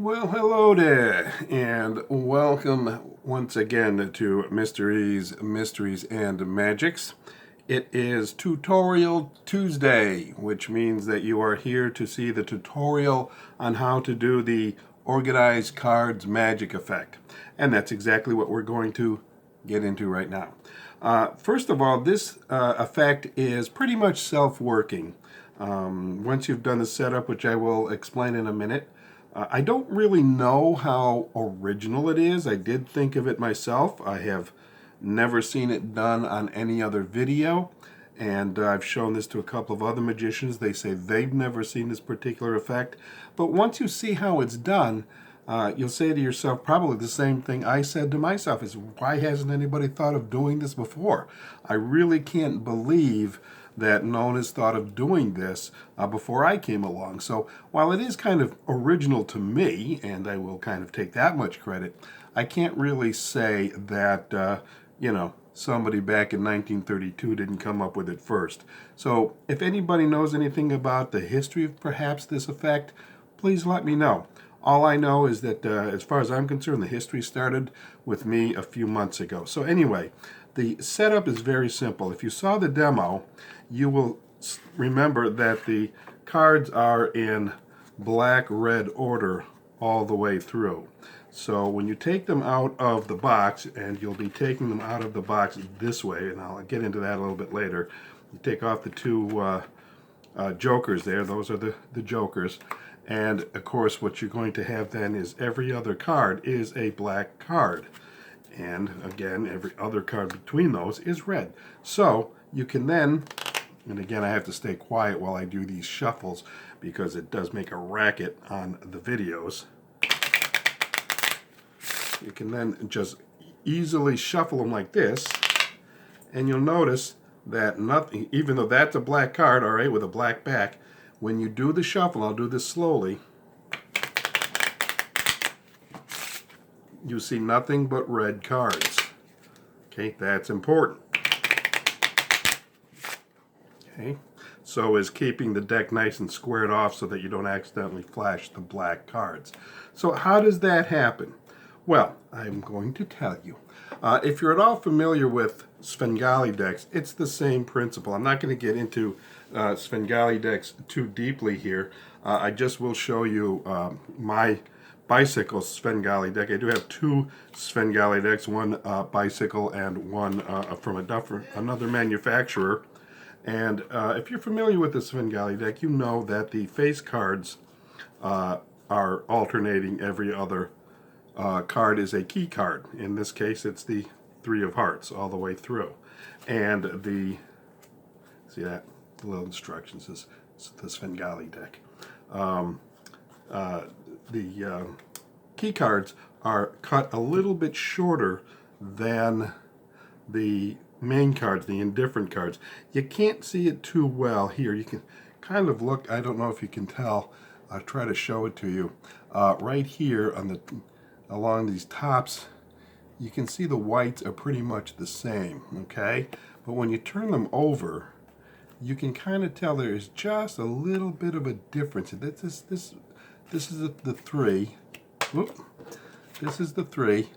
Well, hello there, and welcome once again to Mysteries, and Magics. It is Tutorial Tuesday, which means that you are here to see the tutorial on how to do the Organized Cards Magic effect. And that's exactly what we're going to get into right now. First of all, this effect is pretty much self-working. Once you've done the setup, which I will explain in a minute, I don't really know how original it is. I did think of it myself. I have never seen it done on any other video, and I've shown this to a couple of other magicians. They say they've never seen this particular effect. But once you see how it's done, you'll say to yourself probably the same thing I said to myself, is why hasn't anybody thought of doing this before? I really can't believe that no one has thought of doing this before I came along. So while it is kind of original to me, and I will kind of take that much credit, I can't really say that, somebody back in 1932 didn't come up with it first. So if anybody knows anything about the history of perhaps this effect, please let me know. All I know is that, as far as I'm concerned, the history started with me a few months ago. So anyway, the setup is very simple. If you saw the demo, you will remember that the cards are in black-red order all the way through. So when you take them out of the box, and you'll be taking them out of the box this way, and I'll get into that a little bit later, you take off the two jokers there. Those are the jokers. And of course what you're going to have then is every other card is a black card. And again, every other card between those is red. So you can then, and again I have to stay quiet while I do these shuffles because it does make a racket on the videos. You can then just easily shuffle them like this, and you'll notice that nothing, even though that's a black card, all right, with a black back, when you do the shuffle, I'll do this slowly, you see nothing but red cards. Okay, that's important. Okay, so is keeping the deck nice and squared off so that you don't accidentally flash the black cards. So how does that happen? Well, I'm going to tell you. If you're at all familiar with Svengali Decks, it's the same principle. I'm not going to get into Svengali Decks too deeply here. I just will show you my bicycle Svengali deck. I do have two Svengali decks, one bicycle and one from another manufacturer. And if you're familiar with the Svengali deck, you know that the face cards are alternating. Every other card is a key card. In this case, it's the Three of Hearts all the way through. And see that? The little instructions is the Svengali deck. The key cards are cut a little bit shorter than the main cards, the indifferent cards. You can't see it too well here. You can kind of look, I don't know if you can tell, I'll try to show it to you. Right here on along these tops, you can see the whites are pretty much the same, okay? But when you turn them over, you can kind of tell there is just a little bit of a difference. This is the three. Whoop. This is the three,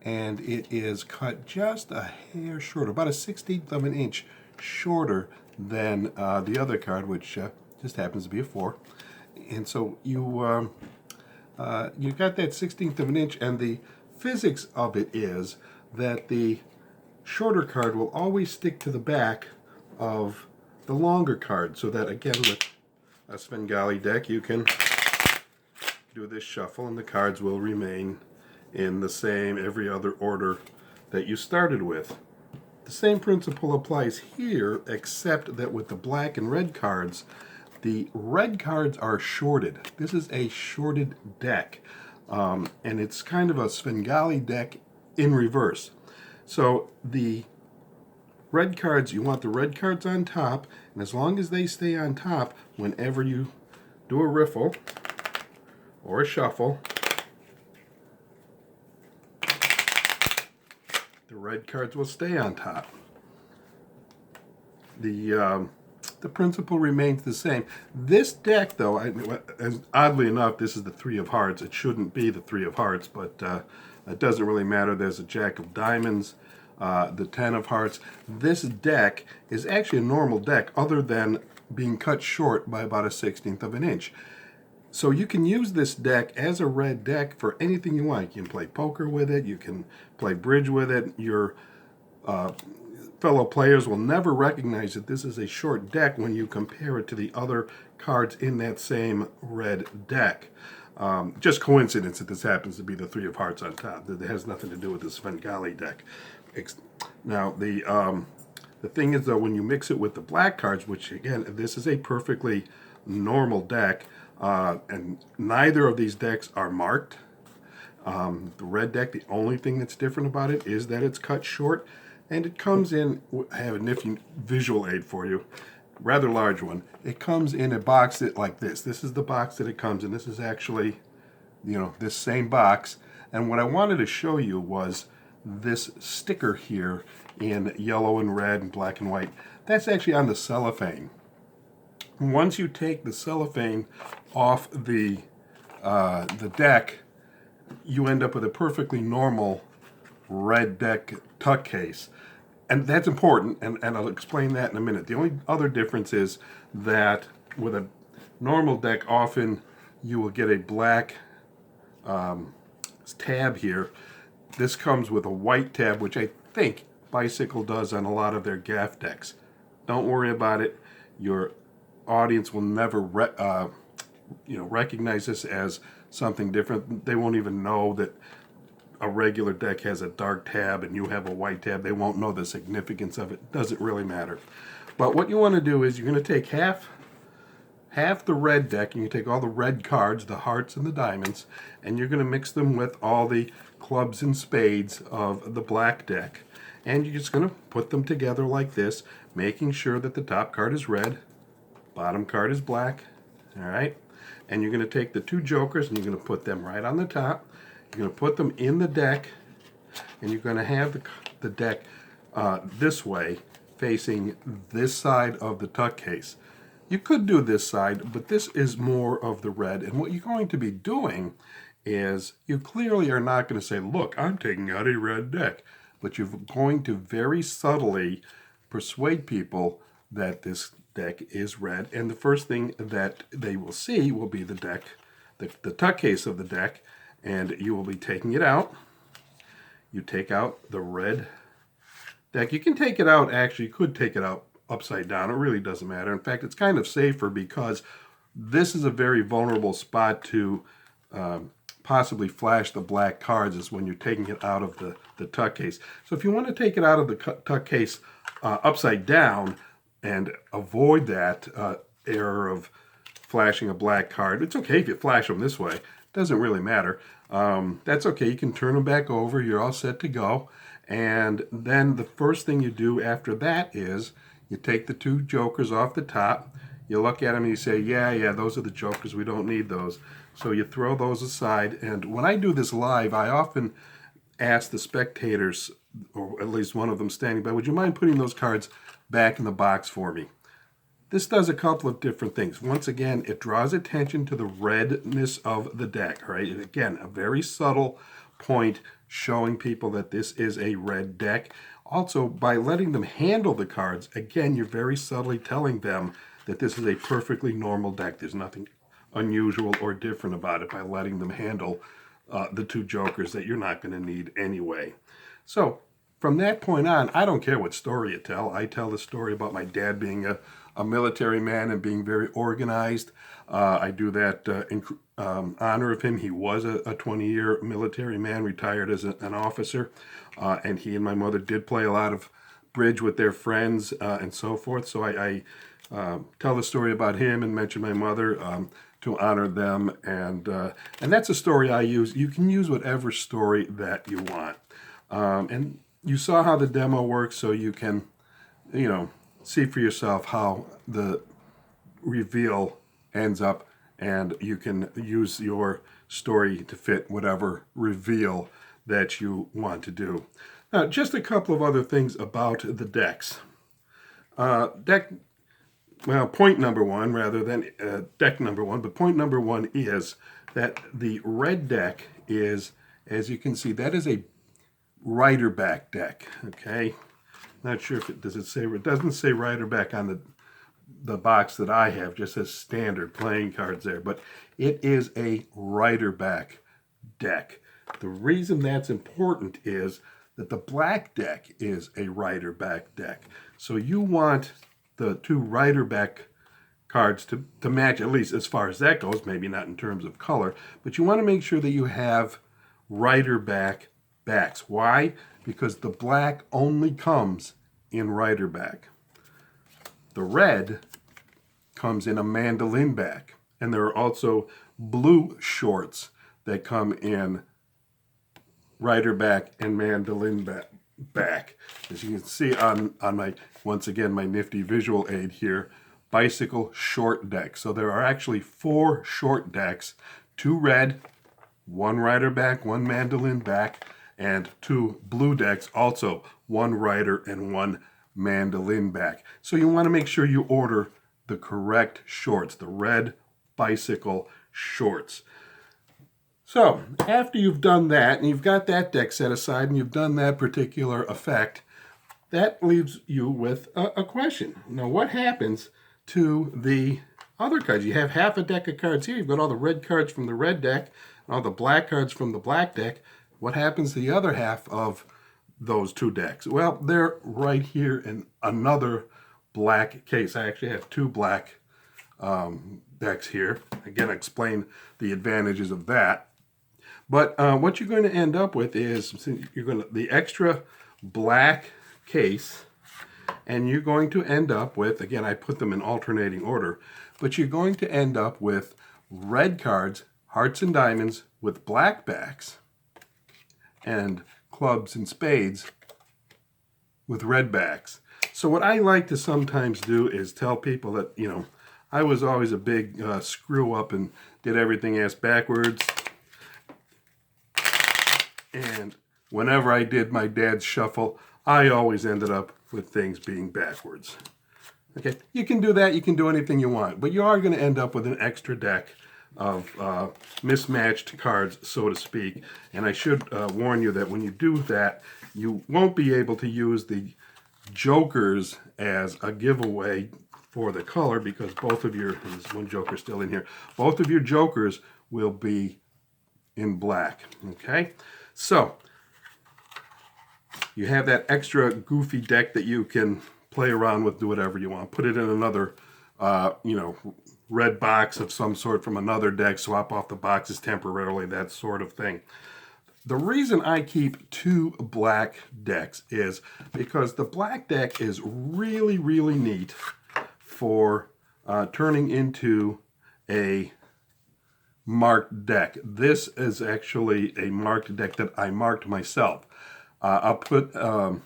and it is cut just a hair shorter, about a 1/16 of an inch shorter than the other card, which just happens to be a 4. And so you got that 1/16 of an inch, and the physics of it is that the shorter card will always stick to the back of the longer card, so that again with a Svengali deck you can do this shuffle and the cards will remain in the same every other order that you started with. The same principle applies here, except that with the black and red cards, the red cards are shorted. This is a shorted deck, and it's kind of a Svengali deck in reverse. So the red cards, you want the red cards on top, and as long as they stay on top, whenever you do a riffle or a shuffle, the red cards will stay on top. The the principle remains the same. This deck, though, oddly enough, this is the three of hearts. It shouldn't be the three of hearts, but it doesn't really matter. There's a jack of diamonds, the 10 of hearts. This deck is actually a normal deck other than being cut short by about a 1/16 of an inch. So you can use this deck as a red deck for anything you want. You can play poker with it. You can play bridge with it. Your fellow players will never recognize that this is a short deck when you compare it to the other cards in that same red deck. Just coincidence that this happens to be the three of hearts on top. That has nothing to do with the Svengali deck. Now, the thing is, though, when you mix it with the black cards, which, again, this is a perfectly normal deck, and neither of these decks are marked. The red deck, the only thing that's different about it is that it's cut short, and it comes in, I have a nifty visual aid for you, rather large one. It comes in a box like this. This is the box that it comes in. This is actually, this same box. And what I wanted to show you was this sticker here in yellow and red and black and white. That's actually on the cellophane. Once you take the cellophane off the deck, you end up with a perfectly normal red deck tuck case. And that's important, and I'll explain that in a minute. The only other difference is that with a normal deck, often you will get a black tab here. This comes with a white tab, which I think Bicycle does on a lot of their gaff decks. Don't worry about it. Your audience will never recognize this as something different. They won't even know that a regular deck has a dark tab and you have a white tab. They won't know the significance of it. Doesn't really matter. But what you want to do is you're going to take half the red deck, and you take all the red cards, the hearts and the diamonds, and you're going to mix them with all the clubs and spades of the black deck. And you're just going to put them together like this, making sure that the top card is red, bottom card is black, all right? And you're going to take the two jokers and you're going to put them right on the top. You're going to put them in the deck, and you're going to have the deck this way, facing this side of the tuck case. You could do this side, but this is more of the red. And what you're going to be doing is you clearly are not going to say, look, I'm taking out a red deck. But you're going to very subtly persuade people that this deck is red. And the first thing that they will see will be the deck, the tuck case of the deck. And you will be taking it out. You take out the red deck. You can take it out, actually, you could take it out upside down. It really doesn't matter. In fact, it's kind of safer because this is a very vulnerable spot to possibly flash the black cards, is when you're taking it out of the tuck case. So if you want to take it out of the tuck case upside down and avoid that error of flashing a black card, it's okay if you flash them this way. Doesn't really matter. That's okay. You can turn them back over. You're all set to go. And then the first thing you do after that is you take the two jokers off the top. You look at them and you say, yeah, those are the jokers. We don't need those. So you throw those aside. And when I do this live, I often ask the spectators, or at least one of them standing by, would you mind putting those cards back in the box for me? This does a couple of different things. Once again, it draws attention to the redness of the deck, right? And again, a very subtle point showing people that this is a red deck. Also, by letting them handle the cards, again, you're very subtly telling them that this is a perfectly normal deck. There's nothing unusual or different about it by letting them handle the two jokers that you're not going to need anyway. So from that point on, I don't care what story you tell. I tell the story about my dad being a military man and being very organized. I do that in honor of him. He was a 20-year military man, retired as an officer, and he and my mother did play a lot of bridge with their friends and so forth. So I tell the story about him and mention my mother to honor them, and that's a story I use. You can use whatever story that you want, and you saw how the demo works, so you can, see for yourself how the reveal ends up, and you can use your story to fit whatever reveal that you want to do. Now, just a couple of other things about the decks. well, point number one rather than deck number one, but point number one is that the red deck is, as you can see, that is a rider back deck, okay? Not sure if it does it say, it doesn't say rider back on the box that I have, just says standard playing cards there, but it is a rider back deck. The reason that's important is that the black deck is a rider back deck. So you want the two rider back cards to match, at least as far as that goes, maybe not in terms of color, but you want to make sure that you have rider back backs. Why? Because the black only comes in rider back. The red comes in a mandolin back, and there are also blue shorts that come in rider back and mandolin back. As you can see on my, once again, my nifty visual aid here, bicycle short deck. So there are actually 4 short decks, 2 red, 1 rider back, 1 mandolin back, and 2 blue decks, also 1 rider and 1 mandolin back. So you want to make sure you order the correct shorts, the red bicycle shorts. So after you've done that, and you've got that deck set aside, and you've done that particular effect, that leaves you with a question. Now, what happens to the other cards? You have half a deck of cards here. You've got all the red cards from the red deck, and all the black cards from the black deck. What happens to the other half of those 2 decks? Well, they're right here in another black case. I actually have 2 black decks here. Again, explain the advantages of that. But what you're going to end up with is you're going to the extra black case, and you're going to end up with, again, I put them in alternating order, but you're going to end up with red cards, hearts and diamonds with black backs, and clubs and spades with red backs. So what I like to sometimes do is tell people that, you know, I was always a big screw up and did everything ass backwards. And whenever I did my dad's shuffle, I always ended up with things being backwards. Okay, you can do that, you can do anything you want, but you are going to end up with an extra deck of mismatched cards, so to speak. And I should warn you that when you do that, you won't be able to use the jokers as a giveaway for the color, because both of your, there's one joker still in here, both of your jokers will be in black. Okay, so you have that extra goofy deck that you can play around with, do whatever you want. Put it in another, you know, red box of some sort from another deck, swap off the boxes temporarily, that sort of thing. The reason I keep 2 black decks is because the black deck is really, really neat for turning into a marked deck. This is actually a marked deck that I marked myself. I'll put a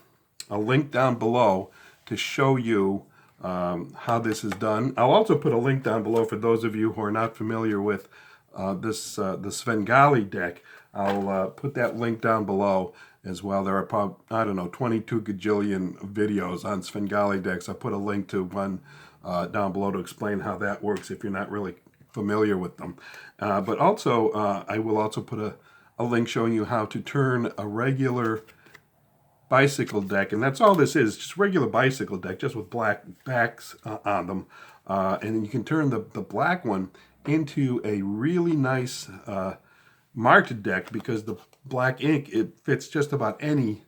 link down below to show you how this is done. I'll also put a link down below for those of you who are not familiar with the Svengali deck. I'll put that link down below as well. There are probably, I don't know, 22 gajillion videos on Svengali decks. I'll put a link to one down below to explain how that works if you're not really familiar with them. But also, I will also put a link showing you how to turn a regular bicycle deck, and that's all this is, just regular bicycle deck, just with black backs on them. And then you can turn the black one into a really nice marked deck, because the black ink, it fits just about any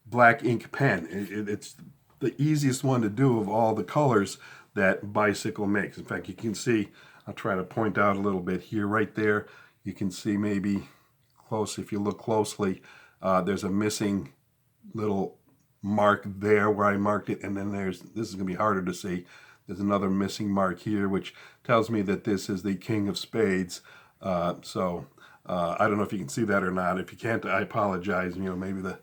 black ink pen. It's the easiest one to do of all the colors that bicycle makes. In fact, you can see, I'll try to point out a little bit here, right there. You can see maybe close, if you look closely, there's a missing little mark there where I marked it, and then this is going to be harder to see. There's another missing mark here, which tells me that this is the King of Spades. I don't know if you can see that or not. If you can't, I apologize. You know, maybe I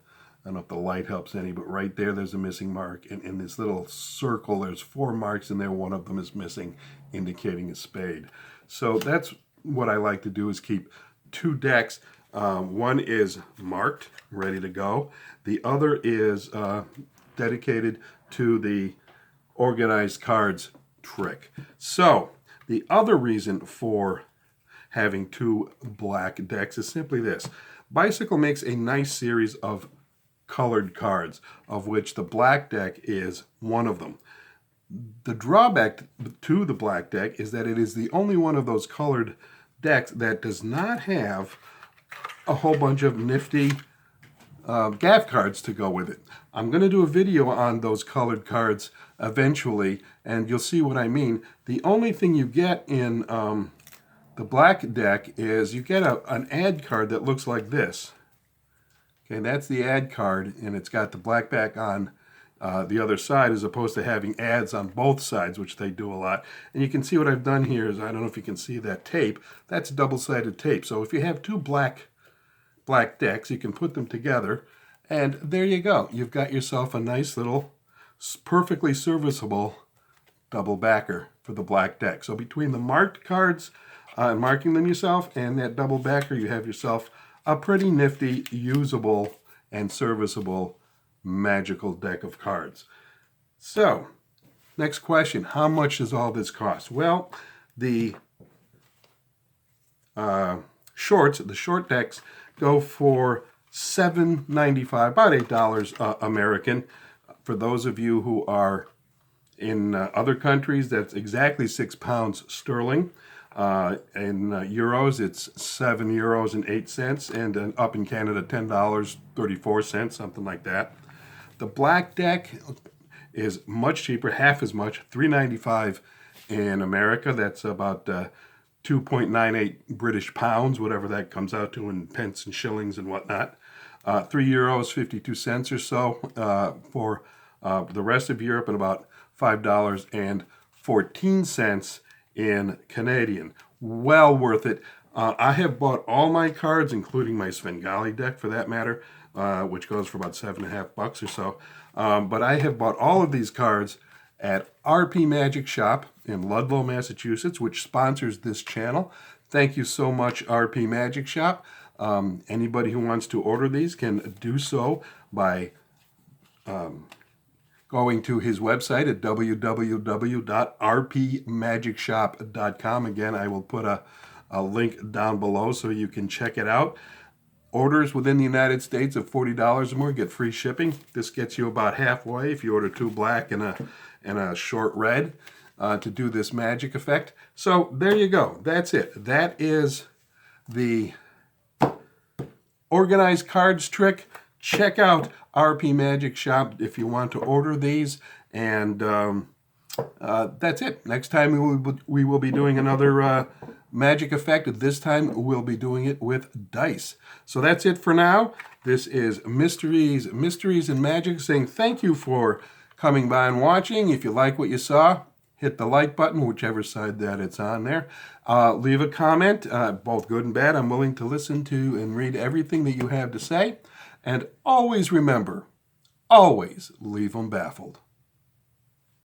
don't know if the light helps any, but right there's a missing mark. And in this little circle, there's 4 marks in there. One of them is missing, indicating a spade. So that's what I like to do, is keep 2 decks. One is marked, ready to go. The other is dedicated to the organized cards trick. So the other reason for having two black decks is simply this. Bicycle makes a nice series of colored cards, of which the black deck is one of them. The drawback to the black deck is that it is the only one of those colored decks that does not have a whole bunch of nifty gaff cards to go with it. I'm going to do a video on those colored cards eventually, and you'll see what I mean. The only thing you get in the black deck is you get an ad card that looks like this. Okay, that's the ad card, and it's got the black back on the other side, as opposed to having ads on both sides, which they do a lot. And you can see what I've done here is, I don't know if you can see that tape, that's double-sided tape. So if you have two black decks, you can put them together, and there you go. You've got yourself a nice little, perfectly serviceable double backer for the black deck. So between the marked cards, marking them yourself, and that double backer, you have yourself a pretty nifty, usable, and serviceable magical deck of cards. So, next question, how much does all this cost? Well, the short decks go for $7.95, about $8 American. For those of you who are in other countries, that's exactly £6 sterling. In euros, it's €7.08, and up in Canada, $10.34, something like that. The black deck is much cheaper, half as much, $3.95 in America. That's about 2.98 British pounds, whatever that comes out to in pence and shillings and whatnot. €3.52 or so for the rest of Europe, and about $5.14 in Canadian. Well worth it. I have bought all my cards, including my Svengali deck for that matter, which goes for about $7.50 or so. But I have bought all of these cards at RP Magic Shop in Ludlow, Massachusetts, which sponsors this channel. Thank you so much, RP Magic Shop. Anybody who wants to order these can do so by going to his website at www.rpmagicshop.com. Again, I will put a link down below so you can check it out. Orders within the United States of $40 or more get free shipping. This gets you about halfway if you order two black and a short red to do this magic effect. So there you go. That's it. That is the organized cards trick. Check out RP Magic Shop if you want to order these. And that's it. Next time we will be doing another magic effect. This time we'll be doing it with dice. So that's it for now. This is Mysteries and Magic saying thank you for coming by and watching. If you like what you saw, hit the like button, whichever side that it's on there. Leave a comment, both good and bad. I'm willing to listen to and read everything that you have to say. And always remember, always leave them baffled.